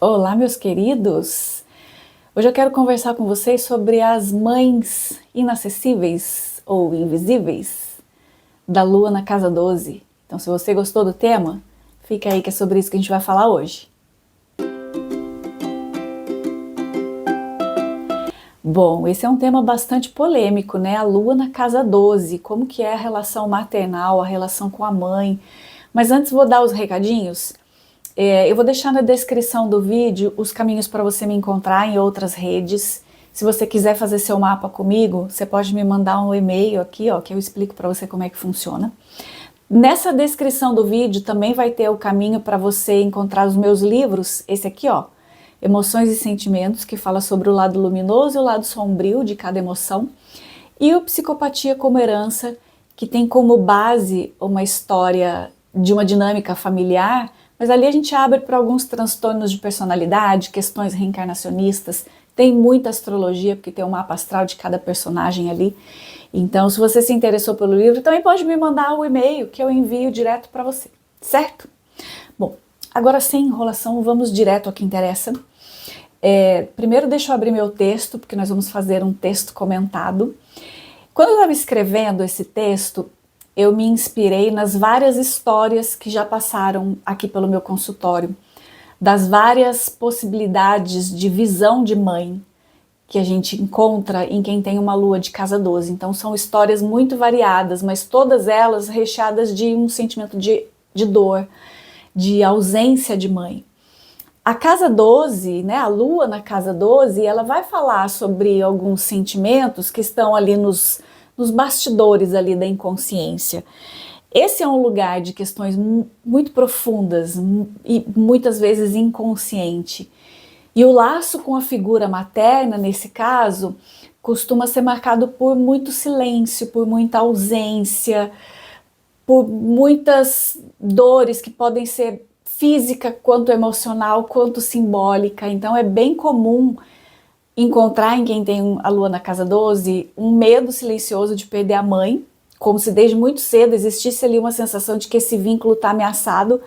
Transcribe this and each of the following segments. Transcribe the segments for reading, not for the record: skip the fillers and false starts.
Olá, meus queridos! Hoje eu quero conversar com vocês sobre as mães inacessíveis ou invisíveis da Lua na casa 12. Então, se você gostou do tema, fica aí que é sobre isso que a gente vai falar hoje. Bom, esse é um tema bastante polêmico, né? A Lua na casa 12, como que é a relação maternal, a relação com a mãe. Mas antes vou dar os recadinhos. Eu vou deixar na descrição do vídeo os caminhos para você me encontrar em outras redes. Se você quiser fazer seu mapa comigo, você pode me mandar um e-mail aqui, ó, que eu explico para você como é que funciona. Nessa descrição do vídeo também vai ter o caminho para você encontrar os meus livros, esse aqui, ó, Emoções e Sentimentos, que fala sobre o lado luminoso e o lado sombrio de cada emoção, e o Psicopatia como Herança, que tem como base uma história de uma dinâmica familiar, mas ali a gente abre para alguns transtornos de personalidade, questões reencarnacionistas, tem muita astrologia, porque tem o mapa astral de cada personagem ali. Então, se você se interessou pelo livro, também pode me mandar o e-mail que eu envio direto para você, certo? Bom, agora sem enrolação, vamos direto ao que interessa. Primeiro deixa eu abrir meu texto, porque nós vamos fazer um texto comentado. Quando eu estava escrevendo esse texto, eu me inspirei nas várias histórias que já passaram aqui pelo meu consultório, das várias possibilidades de visão de mãe que a gente encontra em quem tem uma lua de casa 12. Então são histórias muito variadas, mas todas elas recheadas de um sentimento de dor, de ausência de mãe. A casa 12, né, a lua na casa 12, ela vai falar sobre alguns sentimentos que estão ali nos bastidores ali da inconsciência. Esse é um lugar de questões muito profundas e muitas vezes inconsciente. E o laço com a figura materna, nesse caso, costuma ser marcado por muito silêncio, por muita ausência, por muitas dores que podem ser física, quanto emocional, quanto simbólica. Então é bem comum encontrar em quem tem a lua na casa 12 um medo silencioso de perder a mãe, como se desde muito cedo existisse ali uma sensação de que esse vínculo está ameaçado,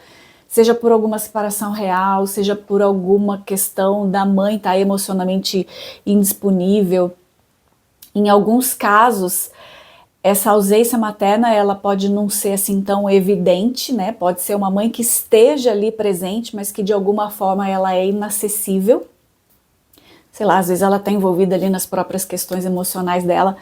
seja por alguma separação real, seja por alguma questão da mãe estar emocionalmente indisponível. Em alguns casos, essa ausência materna ela pode não ser assim tão evidente, né? Pode ser uma mãe que esteja ali presente, mas que de alguma forma ela é inacessível. Sei lá, às vezes ela está envolvida ali nas próprias questões emocionais dela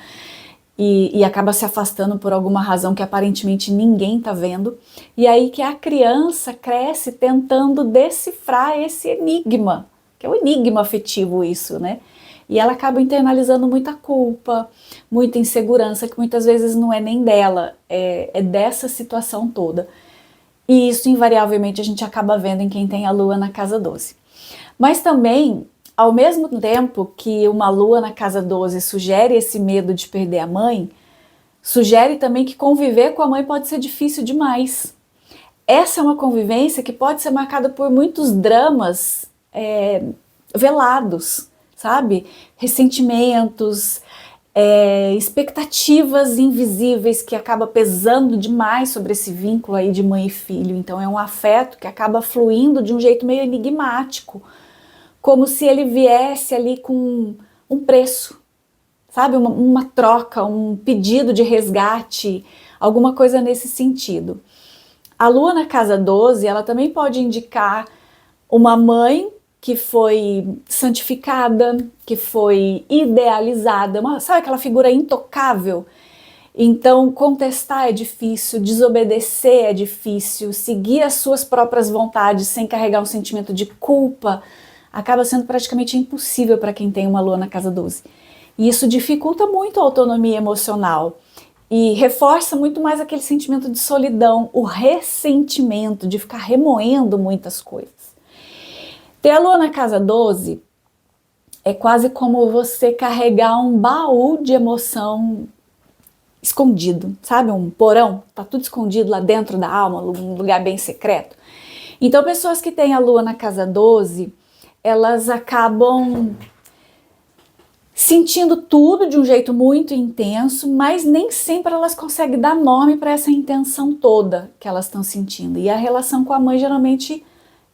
e acaba se afastando por alguma razão que aparentemente ninguém está vendo. E aí que a criança cresce tentando decifrar esse enigma, que é o enigma afetivo isso, né? E ela acaba internalizando muita culpa, muita insegurança, que muitas vezes não é nem dela, é dessa situação toda. E isso invariavelmente a gente acaba vendo em quem tem a lua na casa 12. Mas também, ao mesmo tempo que uma lua na casa 12 sugere esse medo de perder a mãe, sugere também que conviver com a mãe pode ser difícil demais. Essa é uma convivência que pode ser marcada por muitos dramas velados, sabe? Ressentimentos, expectativas invisíveis que acaba pesando demais sobre esse vínculo aí de mãe e filho. Então é um afeto que acaba fluindo de um jeito meio enigmático, como se ele viesse ali com um preço, sabe? Uma troca, um pedido de resgate, alguma coisa nesse sentido. A lua na casa 12, ela também pode indicar uma mãe que foi santificada, que foi idealizada, sabe aquela figura intocável? Então, contestar é difícil, desobedecer é difícil, seguir as suas próprias vontades sem carregar um sentimento de culpa, acaba sendo praticamente impossível para quem tem uma lua na casa 12. E isso dificulta muito a autonomia emocional e reforça muito mais aquele sentimento de solidão, o ressentimento de ficar remoendo muitas coisas. Ter a lua na casa 12 é quase como você carregar um baú de emoção escondido, sabe? Um porão, tá tudo escondido lá dentro da alma, um lugar bem secreto. Então, pessoas que têm a lua na casa 12, elas acabam sentindo tudo de um jeito muito intenso, mas nem sempre elas conseguem dar nome para essa intenção toda que elas estão sentindo. E a relação com a mãe geralmente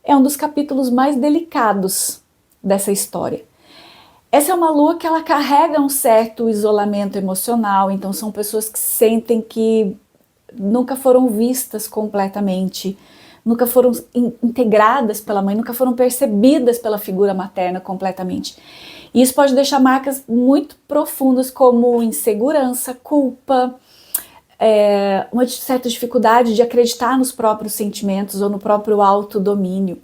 é um dos capítulos mais delicados dessa história. Essa é uma lua que ela carrega um certo isolamento emocional, então são pessoas que sentem que nunca foram vistas completamente, nunca foram integradas pela mãe, nunca foram percebidas pela figura materna completamente. E isso pode deixar marcas muito profundas como insegurança, culpa, uma certa dificuldade de acreditar nos próprios sentimentos ou no próprio autodomínio.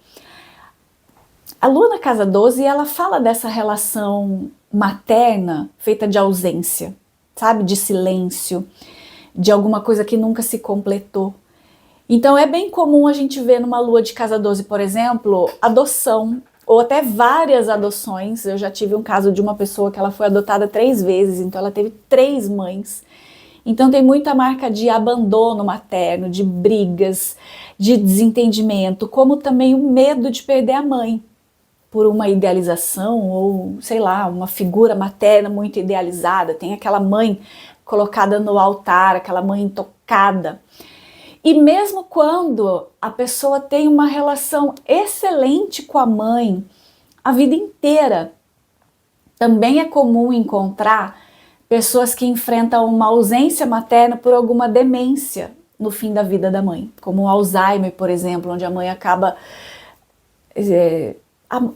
A lua na casa 12, ela fala dessa relação materna feita de ausência, sabe? De silêncio, de alguma coisa que nunca se completou. Então é bem comum a gente ver numa lua de casa 12, por exemplo, adoção, ou até várias adoções. Eu já tive um caso de uma pessoa que ela foi adotada 3 vezes, então ela teve 3 mães. Então tem muita marca de abandono materno, de brigas, de desentendimento, como também o medo de perder a mãe por uma idealização ou, sei lá, uma figura materna muito idealizada. Tem aquela mãe colocada no altar, aquela mãe intocada. E mesmo quando a pessoa tem uma relação excelente com a mãe a vida inteira, também é comum encontrar pessoas que enfrentam uma ausência materna por alguma demência no fim da vida da mãe, como o Alzheimer, por exemplo, onde a mãe acaba...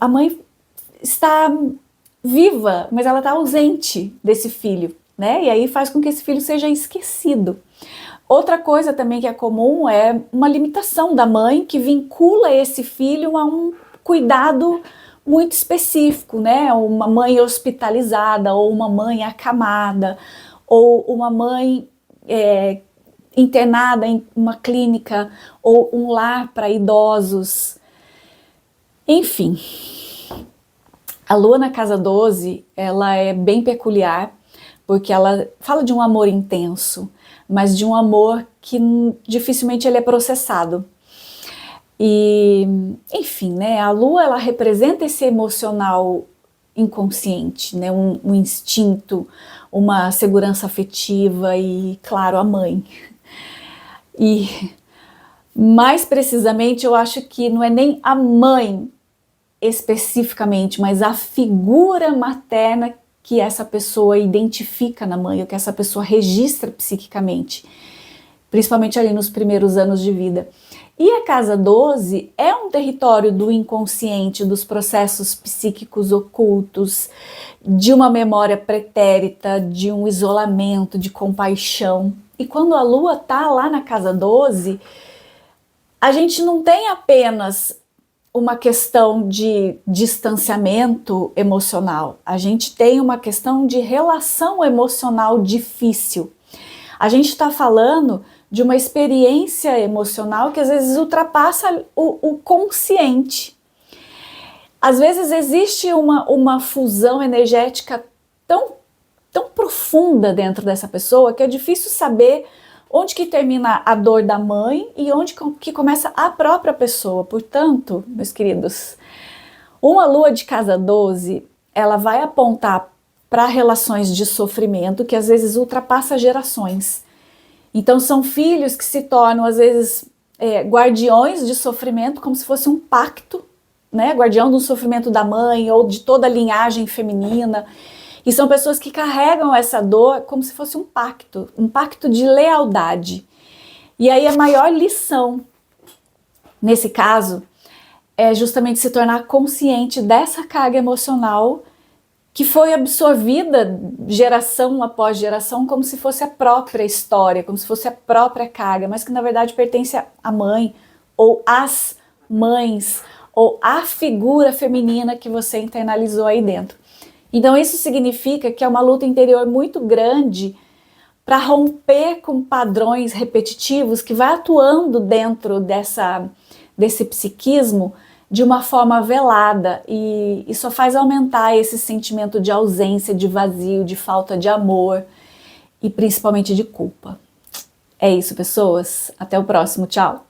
A mãe está viva, mas ela está ausente desse filho, né? E aí faz com que esse filho seja esquecido. Outra coisa também que é comum é uma limitação da mãe que vincula esse filho a um cuidado muito específico, né? Uma mãe hospitalizada, ou uma mãe acamada, ou uma mãe internada em uma clínica, ou um lar para idosos. Enfim, a lua na casa 12, ela é bem peculiar, porque ela fala de um amor intenso, mas de um amor que dificilmente ele é processado. E, enfim, né, a lua ela representa esse emocional inconsciente, né, um instinto, uma segurança afetiva e, claro, a mãe. E, mais precisamente, eu acho que não é nem a mãe especificamente, mas a figura materna que essa pessoa identifica na mãe, ou que essa pessoa registra psiquicamente, principalmente ali nos primeiros anos de vida. E a casa 12 é um território do inconsciente, dos processos psíquicos ocultos, de uma memória pretérita, de um isolamento, de compaixão. E quando a lua tá lá na casa 12, a gente não tem apenas uma questão de distanciamento emocional, a gente tem uma questão de relação emocional difícil. A gente está falando de uma experiência emocional que às vezes ultrapassa o consciente. Às vezes existe uma fusão energética tão profunda dentro dessa pessoa que é difícil saber onde que termina a dor da mãe e onde que começa a própria pessoa. Portanto, meus queridos, uma lua de casa 12, ela vai apontar para relações de sofrimento que às vezes ultrapassa gerações. Então são filhos que se tornam às vezes guardiões de sofrimento, como se fosse um pacto, né? Guardião do sofrimento da mãe ou de toda a linhagem feminina. E são pessoas que carregam essa dor como se fosse um pacto de lealdade. E aí a maior lição, nesse caso, é justamente se tornar consciente dessa carga emocional que foi absorvida geração após geração como se fosse a própria história, como se fosse a própria carga, mas que na verdade pertence à mãe, ou às mães, ou à figura feminina que você internalizou aí dentro. Então isso significa que é uma luta interior muito grande para romper com padrões repetitivos que vai atuando dentro desse psiquismo de uma forma velada e só faz aumentar esse sentimento de ausência, de vazio, de falta de amor e principalmente de culpa. É isso, pessoas. Até o próximo. Tchau!